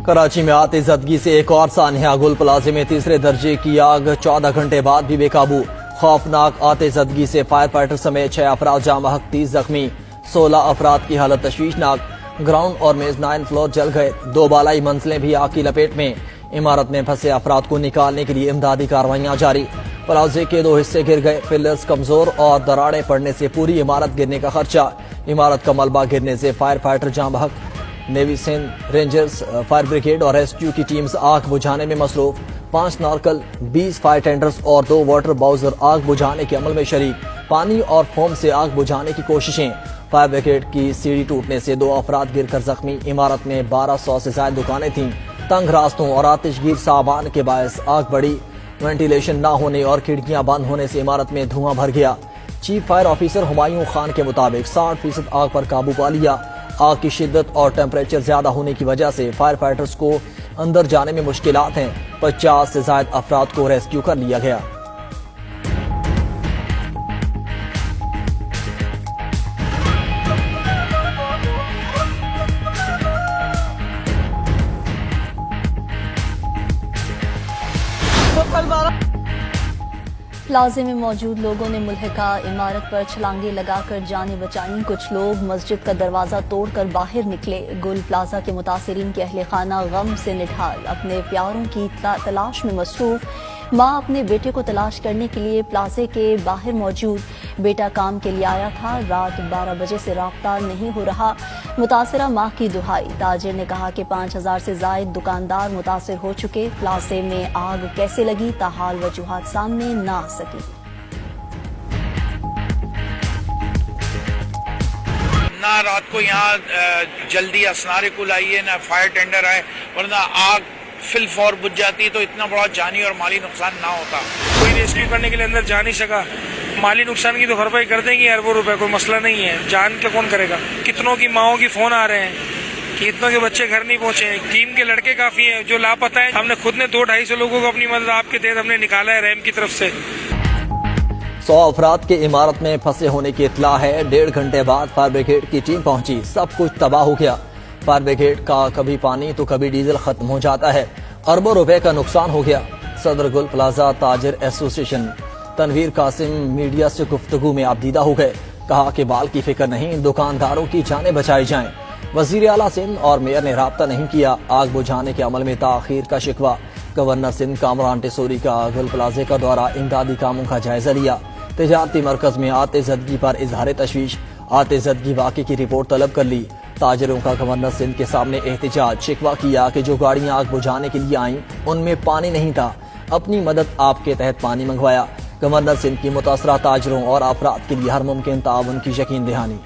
کراچی میں آتے زدگی سے ایک اور سانحہ گل پلازے میں تیسرے درجے کی آگ 14 گھنٹے بعد بھی بے قابو۔ خوفناک آتے زدگی سے فائر فائٹر سمیت 6 افراد جاں بحق 30 زخمی، 16 افراد کی حالت تشویشناک۔ گراؤنڈ اور میزنائن فلور جل گئے، 2 بالائی منزلیں بھی آگ کی لپیٹ میں۔ عمارت میں پھنسے افراد کو نکالنے کے لیے امدادی کارروائیاں جاری۔ پلازے کے 2 حصے گر گئے، پلرز کمزور اور دراڑیں پڑنے سے پوری عمارت گرنے کا خدشہ۔ عمارت کا ملبہ گرنے سے فائر فائٹر جاں بحق، navy Sindh rangers, fire brigade اور ریسکیو کی ٹیمز آگ بجھانے میں مصروف۔ 5 نارکل، 20 فائر ٹینڈرز اور 2 واٹر باؤزر آگ بجھانے کے عمل میں شریک۔ پانی اور فوم سے آگ بجھانے کی کوششیں۔ فائر بریگیڈ کی سیڑھی ٹوٹنے سے 2 افراد گر کر زخمی۔ عمارت میں 1200 سے زائد دکانیں تھیں۔ تنگ راستوں اور آتش گیر صابان کے باعث آگ بڑھی۔ وینٹیلیشن نہ ہونے اور کھڑکیاں بند ہونے سے عمارت میں دھواں بھر گیا۔ Chief fire officer Humayun Khan کے مطابق 60% آگ پر قابو پا لیا۔ آگ کی شدت اور ٹیمپریچر زیادہ ہونے کی وجہ سے فائر فائٹرز کو اندر جانے میں مشکلات ہیں۔ 50 سے زائد افراد کو ریسکیو کر لیا گیا۔ پلازے میں موجود لوگوں نے ملحقہ عمارت پر چھلانگیں لگا کر جانیں بچائیں۔ کچھ لوگ مسجد کا دروازہ توڑ کر باہر نکلے۔ گل پلازہ کے متاثرین کے اہل خانہ غم سے نڈھال، اپنے پیاروں کی تلاش میں مصروف۔ ماں اپنے بیٹے کو تلاش کرنے کے لیے پلازے کے باہر موجود۔ بیٹا کام کے لیے آیا تھا، رات 12 بجے سے رابطہ نہیں ہو رہا۔ متاثرہ ماں کی دہائی۔ تاجر نے کہا کہ 5000 سے زائد دکاندار متاثر ہو چکے۔ پلازے میں آگ کیسے لگی، تاحال وجوہات سامنے نہ آ سکی۔ نہ رات کو یہاں جلدی اسنارے کل آئی ہے، نہ فائر ٹینڈر آئے، ورنہ آگ فل فور بجھ جاتی تو اتنا بڑا جانی اور مالی نقصان نہ ہوتا۔ کوئی ریسکیو کرنے کے لیے اندر جا نہیں سکا۔ مالی نقصان کی تو بھرپائی کر دیں گے اربوں روپے، کوئی مسئلہ نہیں ہے، جان کا کون کرے گا۔ کتنوں کی ماؤں کی فون آ رہے ہیں کہ اتنوں کے بچے گھر نہیں پہنچے ہیں۔ ٹیم کے لڑکے کافی ہیں جو لاپتہ ہیں۔ ہم نے خود نے 200-250 لوگوں کو اپنی مدد آپ کے تحت ہم نے نکالا ہے رحم کی طرف سے۔ 100 افراد کے عمارت میں پھنسے ہونے کی اطلاع ہے۔ 1.5 گھنٹے بعد فائر بریگیڈ کی ٹیم پہنچی، سب کچھ تباہ ہو گیا۔ فائر بریگیڈ کا کبھی پانی تو کبھی ڈیزل ختم ہو جاتا ہے، اربوں روپے کا نقصان ہو گیا۔ صدر گل پلازہ تاجر ایسوسی ایشن تنویر قاسم میڈیا سے گفتگو میں آپ دیدہ ہو گئے۔ کہا کہ بال کی فکر نہیں، دکانداروں کی جانیں بچائی جائیں۔ وزیر اعلیٰ سندھ اور میئر نے رابطہ نہیں کیا، آگ بجھانے کے عمل میں تاخیر کا شکوہ۔ گورنر سندھ کامران ٹیسوری کا گل پلازے کا دورہ، امدادی کاموں کا جائزہ لیا۔ تجارتی مرکز میں آتے زدگی پر اظہار تشویش، آتے زدگی واقعے کی رپورٹ طلب کر لی۔ تاجروں کا گورنر سندھ کے سامنے احتجاج، شکوہ کیا کہ جو گاڑیاں آگ بجھانے کے لیے آئیں ان میں پانی نہیں تھا، اپنی مدد آپ کے تحت پانی منگوایا۔ گورنر سندھ کی متاثرہ تاجروں اور افراد کے لیے ہر ممکن تعاون کی یقین دہانی۔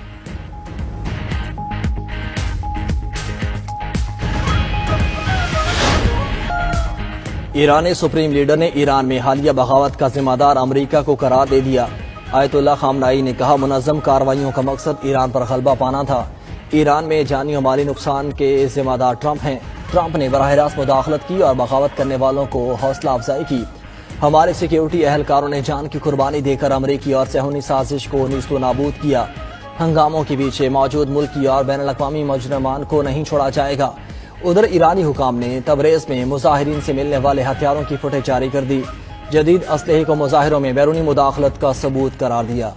ایرانی سپریم لیڈر نے ایران میں حالیہ بغاوت کا ذمہ دار امریکہ کو قرار دے دیا۔ آیت اللہ خامنائی نے کہا منظم کارروائیوں کا مقصد ایران پر غلبہ پانا تھا۔ ایران میں جانی و مالی نقصان کے ذمہ دار ٹرمپ ہیں۔ ٹرمپ نے براہ راست مداخلت کی اور بغاوت کرنے والوں کو حوصلہ افزائی کی۔ ہمارے سیکیورٹی اہلکاروں نے جان کی قربانی دے کر امریکی اور صہیونی سازش کو نیست و نابود کیا۔ ہنگاموں کے پیچھے موجود ملکی اور بین الاقوامی مجرمان کو نہیں چھوڑا جائے گا۔ ادھر ایرانی حکام نے تبریز میں مظاہرین سے ملنے والے ہتھیاروں کی فوٹیج جاری کر دی، جدید اسلحے کو مظاہروں میں بیرونی مداخلت کا ثبوت قرار دیا۔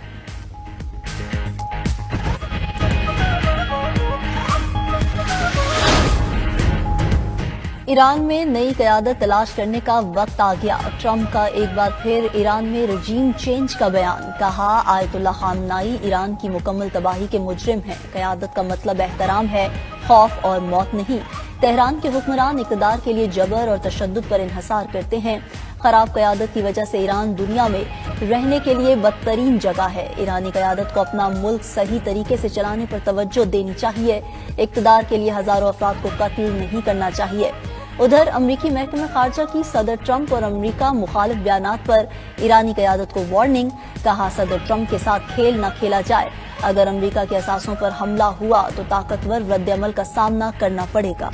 ایران میں نئی قیادت تلاش کرنے کا وقت آ گیا۔ ٹرمپ کا ایک بار پھر ایران میں رجیم چینج کا بیان۔ کہا آیت اللہ خامنائی ایران کی مکمل تباہی کے مجرم ہیں۔ قیادت کا مطلب احترام ہے، خوف اور موت نہیں۔ تہران کے حکمران اقتدار کے لیے جبر اور تشدد پر انحصار کرتے ہیں۔ خراب قیادت کی وجہ سے ایران دنیا میں رہنے کے لیے بدترین جگہ ہے۔ ایرانی قیادت کو اپنا ملک صحیح طریقے سے چلانے پر توجہ دینی چاہیے۔ اقتدار کے لیے ہزاروں افراد کو قتل نہیں کرنا چاہیے۔ ادھر امریکی محکمہ خارجہ کی صدر ٹرمپ اور امریکہ مخالف بیانات پر ایرانی قیادت کو وارننگ۔ کہا صدر ٹرمپ کے ساتھ کھیل نہ کھیلا جائے، اگر امریکہ کے اثاثوں پر حملہ ہوا تو طاقتور رد عمل کا سامنا کرنا پڑے گا۔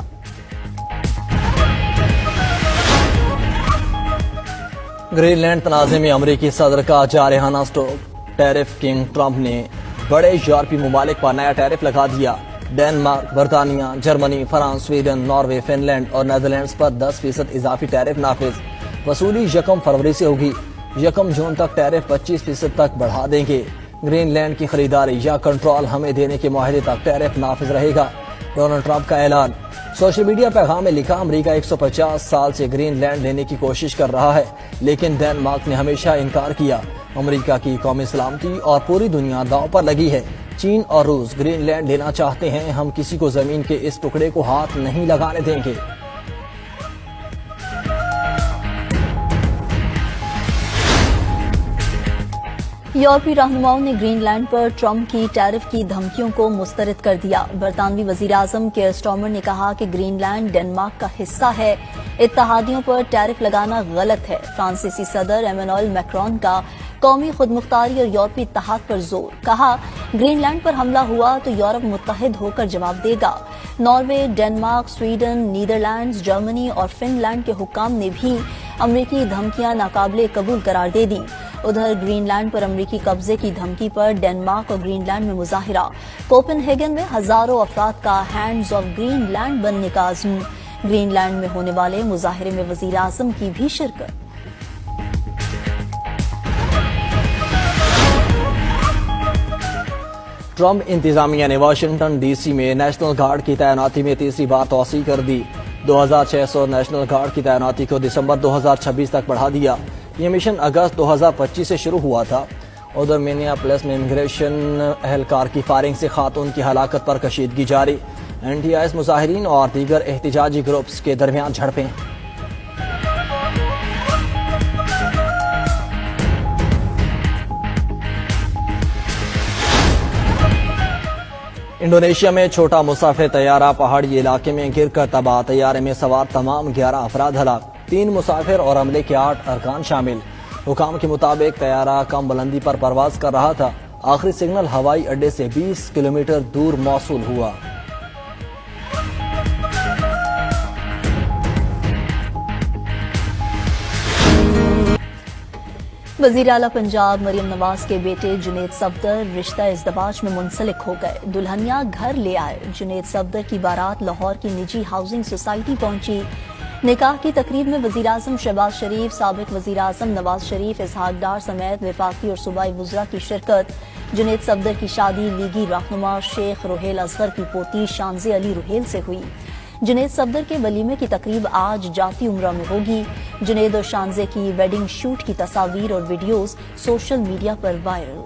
گرین لینڈ تنازع میں امریکی صدر کا جارحانہ سٹروک، ٹیرف کنگ ٹرمپ نے بڑے یورپی ممالک پر نیا ٹیرف لگا دیا۔ ڈینمارک، برطانیہ، Germany, France, Sweden, Norway, Finland اور نیدرلینڈز پر 10% اضافی ٹیرف نافذ۔ وصولی 1 فروری سے ہوگی۔ 1 جون تک ٹیرف 25% تک بڑھا دیں گے۔ گرین لینڈ کی خریداری یا کنٹرول ہمیں دینے کے معاہدے تک ٹیرف نافذ رہے گا، ڈونلڈ ٹرمپ کا اعلان۔ سوشل میڈیا پیغام میں لکھا، امریکہ 150 سال سے گرین لینڈ لینے کی کوشش کر رہا ہے، لیکن ڈینمارک نے ہمیشہ انکار کیا۔ امریکہ کی قومی سلامتی اور پوری دنیا داؤ پر لگی ہے۔ چین اور روس گرین لینڈ لینا چاہتے ہیں، ہم کسی کو زمین کے اس ٹکڑے کو ہاتھ نہیں لگانے دیں گے۔ یورپی رہنماؤں نے گرین لینڈ پر ٹرمپ کی ٹیرف کی دھمکیوں کو مسترد کر دیا۔ برطانوی وزیراعظم کیئر سٹارمر نے کہا کہ گرین لینڈ ڈنمارک کا حصہ ہے، اتحادیوں پر ٹیرف لگانا غلط ہے۔ فرانسیسی صدر ایمانوئل میکرون کا قومی خود مختاری اور یورپی اتحاد پر زور، کہا گرین لینڈ پر حملہ ہوا تو یورپ متحد ہو کر جواب دے گا۔ Norway, Denmark, Sweden, Netherlands, Germany اور فن لینڈ کے حکام نے بھی امریکی دھمکیاں ناقابل قبول قرار دے دیں۔ ادھر گرین لینڈ پر امریکی قبضے کی دھمکی پر ڈنمارک اور گرین لینڈ میں مظاہرہ۔ کوپن ہیگن میں ہزاروں افراد کا ہینڈز آف گرین لینڈ بننے کا عزم۔ گرین لینڈ میں ہونے والے مظاہرے میں وزیر اعظم کی بھی شرکت۔ ٹرمپ انتظامیہ نے واشنگٹن ڈی سی میں نیشنل گارڈ کی تعیناتی میں تیسری بار توسیع کر دی۔ 2600 نیشنل گارڈ کی تعیناتی کو دسمبر 2026 تک بڑھا دیا۔ یہ مشن اگست 2025 سے شروع ہوا تھا۔ ادھر منیاپولس میں امیگریشن اہلکار کی فائرنگ سے خاتون کی ہلاکت پر کشیدگی جاری۔ NTIs مظاہرین اور دیگر احتجاجی گروپس کے درمیان جھڑپیں۔ انڈونیشیا میں چھوٹا مسافر طیارہ پہاڑی علاقے میں گر کر تباہ، طیارے میں سوار تمام 11 افراد ہلاک، 3 مسافر اور عملے کے 8 ارکان شامل۔ حکام کے مطابق طیارہ کم بلندی پر پرواز کر رہا تھا، آخری سگنل ہوائی اڈے سے 20 کلومیٹر دور موصول ہوا۔ وزیر اعلیٰ پنجاب مریم نواز کے بیٹے جنید صفدر رشتہ ازدواج میں منسلک ہو گئے، دلہنیا گھر لے آئے۔ جنید صفدر کی بارات لاہور کی نجی ہاؤسنگ سوسائٹی پہنچی۔ نکاح کی تقریب میں وزیراعظم شہباز شریف، سابق وزیراعظم نواز شریف، اسحاق ڈار سمیت وفاقی اور صوبائی وزراء کی شرکت۔ جنید صفدر کی شادی لیگی رہنما شیخ روہیل اصغر کی پوتی شانزے علی روہیل سے ہوئی۔ جنید صفدر کے ولیمے کی تقریب آج جاتی عمرہ میں ہوگی۔ جنید اور شانزے کی ویڈنگ شوٹ کی تصاویر اور ویڈیوز سوشل میڈیا پر وائرل۔